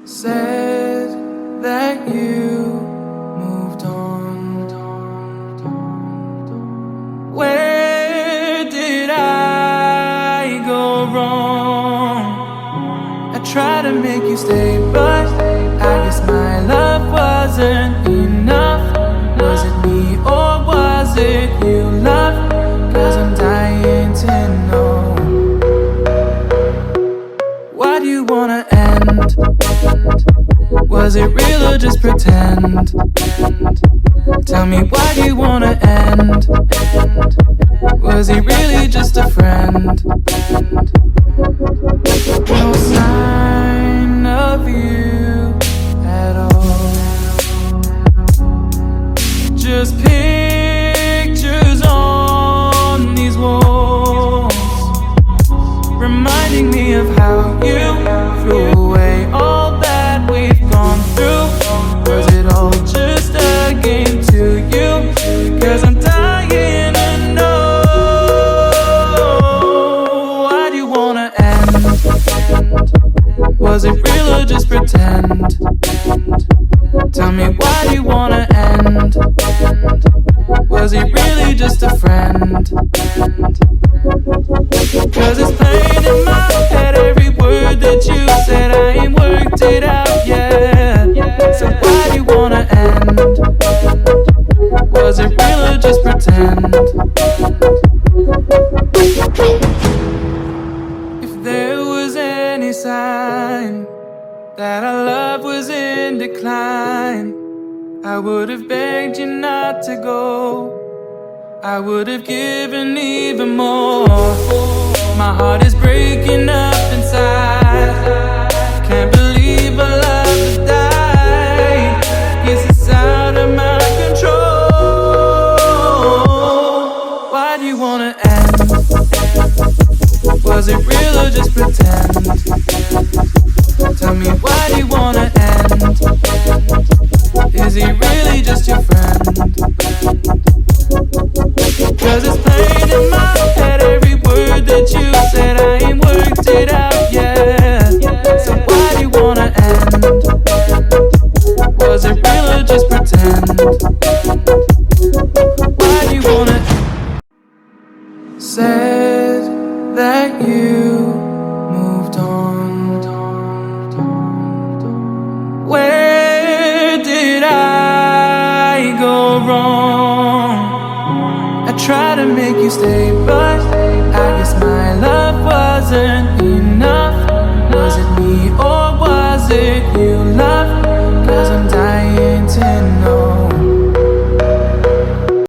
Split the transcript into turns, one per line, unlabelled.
Said that you moved on. Where did I go wrong? I tried to make you stay, but I guess my love wasn't enough. Was it me or was it you, love? 'Cause I'm dying to know. Why do you wanna end? Was it real or just pretend? Tell me, why do you wanna end? Was he really just a friend? No sign of you at all. Just pictures on these walls, reminding me of how you threw away all that we've gone through. Was it all just a game to you? 'Cause I'm dying to know. Why do you wanna end? Was it real or just pretend? Tell me, why do you wanna end? Was he really just a friend? 'Cause it's plain in my head, every word that you said, I ain't worked it out yet. So why do you wanna end? Was it real or just pretend? If there was any sign that our love was in decline, I would have begged you not to go. I would have given even more. My heart is breaking up inside. Can't believe our love has died. Guess it's out of my control. Why do you wanna end? Was it real or just pretend? Tell me, why do you wanna end? Is he really just your friend? 'Cause it's plain in my head, every word that you said, I ain't worked it out yet. So why do you wanna end? Was it real or just pretend? Why do you wanna end? Said that you moved on. Where did I go wrong? I tried to make you stay, but I guess my love wasn't enough.